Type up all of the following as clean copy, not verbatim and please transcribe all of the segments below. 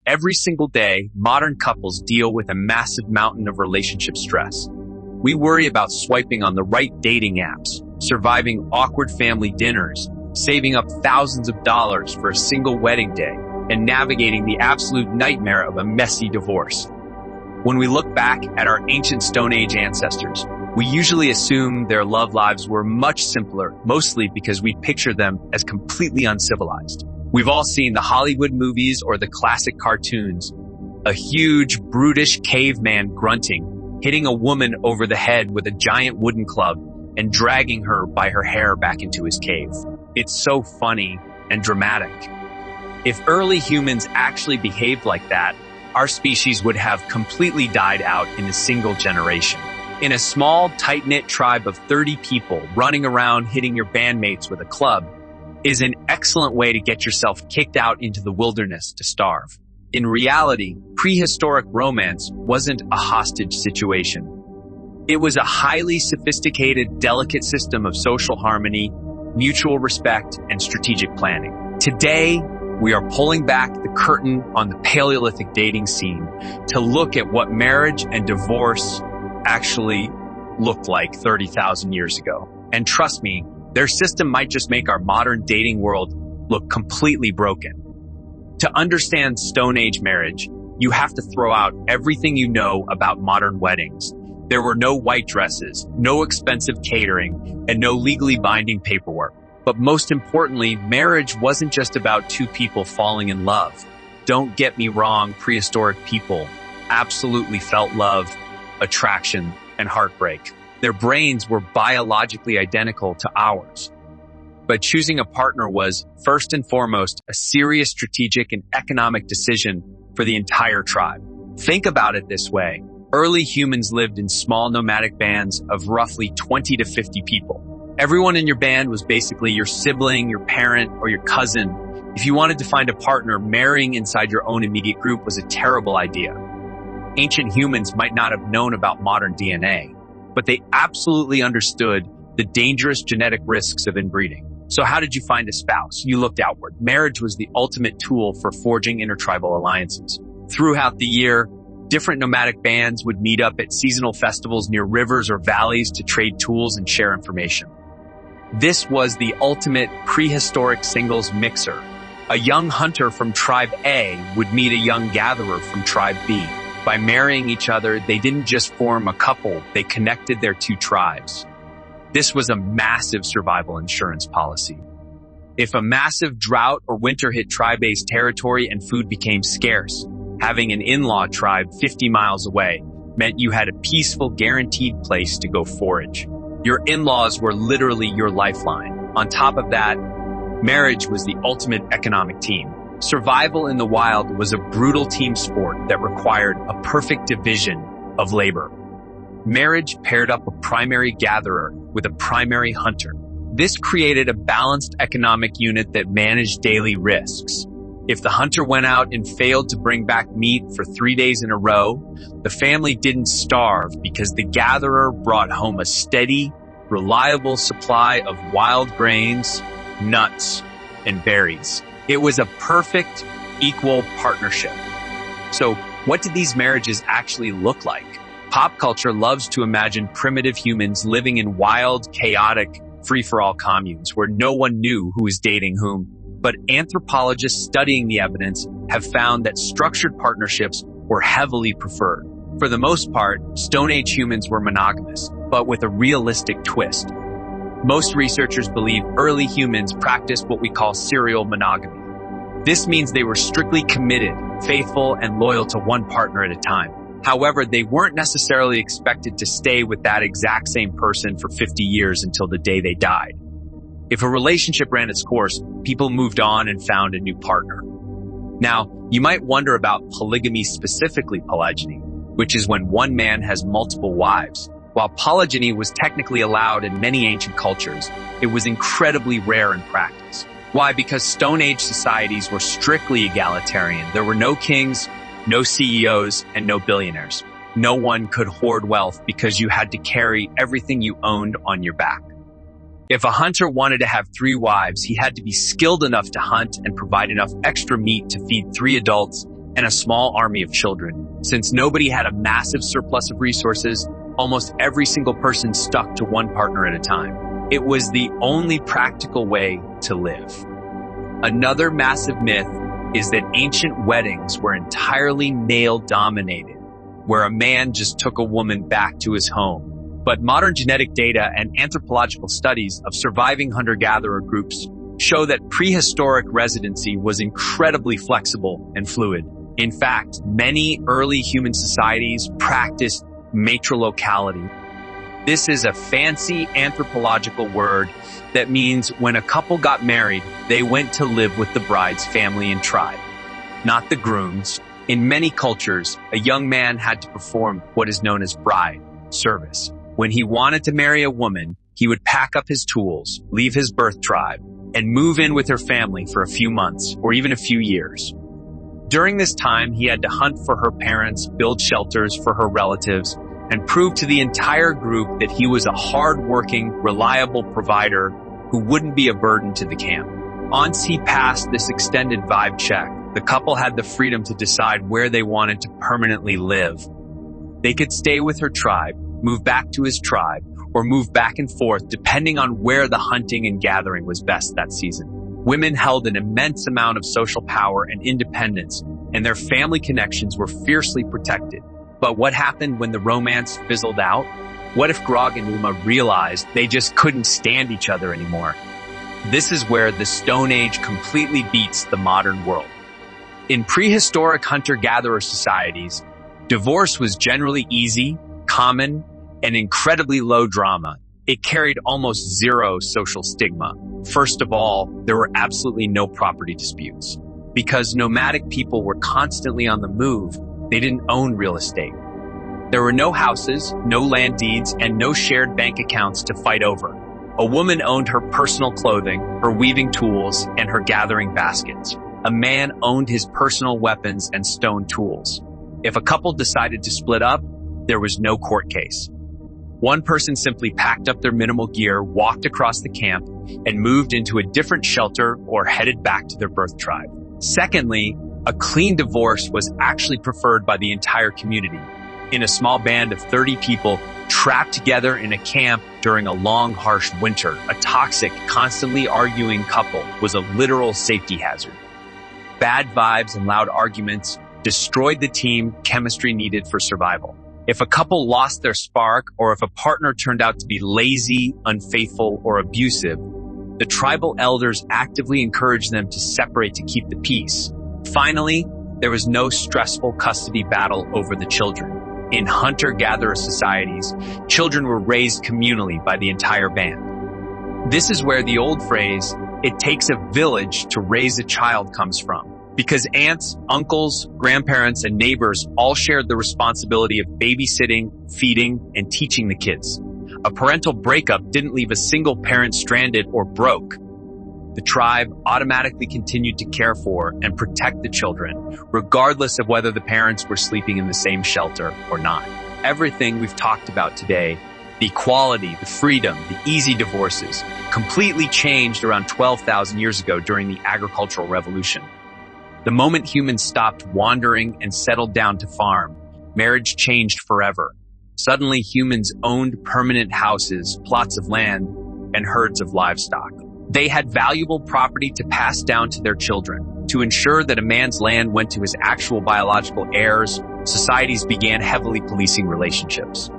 Every single day, modern couples deal with a massive mountain of relationship stress. We worry about swiping on the right dating apps, surviving awkward family dinners, saving up thousands of dollars for a single wedding day, and navigating the absolute nightmare of a messy divorce. When we look back at our ancient Stone Age ancestors, we usually assume their love lives were much simpler, mostly because we picture them as completely uncivilized. We've all seen the Hollywood movies or the classic cartoons, a huge, brutish caveman grunting, hitting a woman over the head with a giant wooden club, and dragging her by her hair back into his cave. It's so funny and dramatic. If early humans actually behaved like that, our species would have completely died out in a single generation. In a small, tight-knit tribe of 30 people, running around hitting your bandmates with a club is an excellent way to get yourself kicked out into the wilderness to starve. In reality, prehistoric romance wasn't a hostage situation. It was a highly sophisticated, delicate system of social harmony, mutual respect, and strategic planning. Today, we are pulling back the curtain on the Paleolithic dating scene to look at what marriage and divorce actually looked like 30,000 years ago. And trust me, their system might just make our modern dating world look completely broken. To understand Stone Age marriage, you have to throw out everything you know about modern weddings. There were no white dresses, no expensive catering, and no legally binding paperwork. But most importantly, marriage wasn't just about two people falling in love. Don't get me wrong, prehistoric people absolutely felt love, attraction, and heartbreak. Their brains were biologically identical to ours. But choosing a partner was, first and foremost, a serious strategic and economic decision for the entire tribe. Think about it this way. Early humans lived in small nomadic bands of roughly 20 to 50 people. Everyone in your band was basically your sibling, your parent, or your cousin. If you wanted to find a partner, marrying inside your own immediate group was a terrible idea. Ancient humans might not have known about modern DNA, but they absolutely understood the dangerous genetic risks of inbreeding. So how did you find a spouse? You looked outward. Marriage was the ultimate tool for forging intertribal alliances. Throughout the year, different nomadic bands would meet up at seasonal festivals near rivers or valleys to trade tools and share information. This was the ultimate prehistoric singles mixer. A young hunter from Tribe A would meet a young gatherer from Tribe B. By marrying each other, they didn't just form a couple, they connected their two tribes. This was a massive survival insurance policy. If a massive drought or winter hit Tribe A's territory and food became scarce, having an in-law tribe 50 miles away meant you had a peaceful, guaranteed place to go forage. Your in-laws were literally your lifeline. On top of that, marriage was the ultimate economic team. Survival in the wild was a brutal team sport that required a perfect division of labor. Marriage paired up a primary gatherer with a primary hunter. This created a balanced economic unit that managed daily risks. If the hunter went out and failed to bring back meat for 3 days in a row, the family didn't starve because the gatherer brought home a steady, reliable supply of wild grains, nuts, and berries. It was a perfect, equal partnership. So, what did these marriages actually look like? Pop culture loves to imagine primitive humans living in wild, chaotic, free-for-all communes where no one knew who was dating whom. But anthropologists studying the evidence have found that structured partnerships were heavily preferred. For the most part, Stone Age humans were monogamous, but with a realistic twist. Most researchers believe early humans practiced what we call serial monogamy. This means they were strictly committed, faithful, and loyal to one partner at a time. However, they weren't necessarily expected to stay with that exact same person for 50 years until the day they died. If a relationship ran its course, people moved on and found a new partner. Now, you might wonder about polygamy, specifically polygyny, which is when one man has multiple wives. While polygyny was technically allowed in many ancient cultures, it was incredibly rare in practice. Why? Because Stone Age societies were strictly egalitarian. There were no kings, no CEOs, and no billionaires. No one could hoard wealth because you had to carry everything you owned on your back. If a hunter wanted to have 3 wives, he had to be skilled enough to hunt and provide enough extra meat to feed 3 adults and a small army of children. Since nobody had a massive surplus of resources, almost every single person stuck to one partner at a time. It was the only practical way to live. Another massive myth is that ancient weddings were entirely male-dominated, where a man just took a woman back to his home. But modern genetic data and anthropological studies of surviving hunter-gatherer groups show that prehistoric residency was incredibly flexible and fluid. In fact, many early human societies practiced matrilocality. This is a fancy anthropological word that means when a couple got married, they went to live with the bride's family and tribe, not the groom's. In many cultures, a young man had to perform what is known as bride service. When he wanted to marry a woman, he would pack up his tools, leave his birth tribe, and move in with her family for a few months or even a few years. During this time, he had to hunt for her parents, build shelters for her relatives, and prove to the entire group that he was a hard-working, reliable provider who wouldn't be a burden to the camp. Once he passed this extended vibe check, the couple had the freedom to decide where they wanted to permanently live. They could stay with her tribe, move back to his tribe, or move back and forth depending on where the hunting and gathering was best that season. Women held an immense amount of social power and independence, and their family connections were fiercely protected. But what happened when the romance fizzled out? What if Grog and Uma realized they just couldn't stand each other anymore? This is where the Stone Age completely beats the modern world. In prehistoric hunter-gatherer societies, divorce was generally easy, common, and incredibly low drama. It carried almost zero social stigma. First of all, there were absolutely no property disputes. Because nomadic people were constantly on the move, they didn't own real estate. There were no houses, no land deeds, and no shared bank accounts to fight over. A woman owned her personal clothing, her weaving tools, and her gathering baskets. A man owned his personal weapons and stone tools. If a couple decided to split up, there was no court case. One person simply packed up their minimal gear, walked across the camp, and moved into a different shelter or headed back to their birth tribe. Secondly, a clean divorce was actually preferred by the entire community. In a small band of 30 people trapped together in a camp during a long, harsh winter, a toxic, constantly arguing couple was a literal safety hazard. Bad vibes and loud arguments destroyed the team chemistry needed for survival. If a couple lost their spark, or if a partner turned out to be lazy, unfaithful, or abusive, the tribal elders actively encouraged them to separate to keep the peace. Finally, there was no stressful custody battle over the children. In hunter-gatherer societies, children were raised communally by the entire band. This is where the old phrase, "it takes a village to raise a child," comes from. Because aunts, uncles, grandparents, and neighbors all shared the responsibility of babysitting, feeding, and teaching the kids. A parental breakup didn't leave a single parent stranded or broke. The tribe automatically continued to care for and protect the children, regardless of whether the parents were sleeping in the same shelter or not. Everything we've talked about today, the equality, the freedom, the easy divorces, completely changed around 12,000 years ago during the agricultural revolution. The moment humans stopped wandering and settled down to farm, marriage changed forever. Suddenly, humans owned permanent houses, plots of land, and herds of livestock. They had valuable property to pass down to their children. To ensure that a man's land went to his actual biological heirs, societies began heavily policing relationships.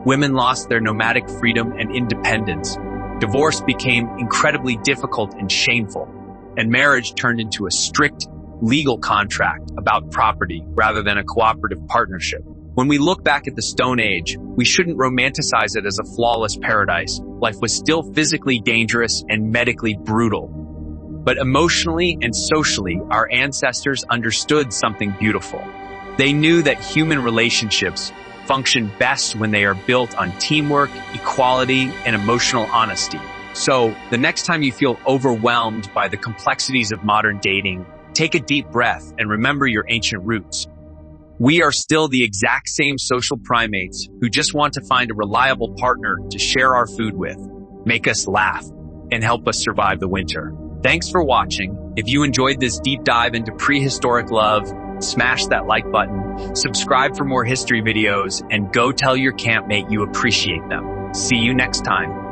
Women lost their nomadic freedom and independence. Divorce became incredibly difficult and shameful, and marriage turned into a strict legal contract about property rather than a cooperative partnership. When we look back at the Stone Age, we shouldn't romanticize it as a flawless paradise. Life was still physically dangerous and medically brutal. But emotionally and socially, our ancestors understood something beautiful. They knew that human relationships function best when they are built on teamwork, equality, and emotional honesty. So, the next time you feel overwhelmed by the complexities of modern dating, take a deep breath and remember your ancient roots. We are still the exact same social primates who just want to find a reliable partner to share our food with, make us laugh, and help us survive the winter. Thanks for watching. If you enjoyed this deep dive into prehistoric love, Smash that like button, subscribe for more history videos, and go tell your campmate you appreciate them. See you next time.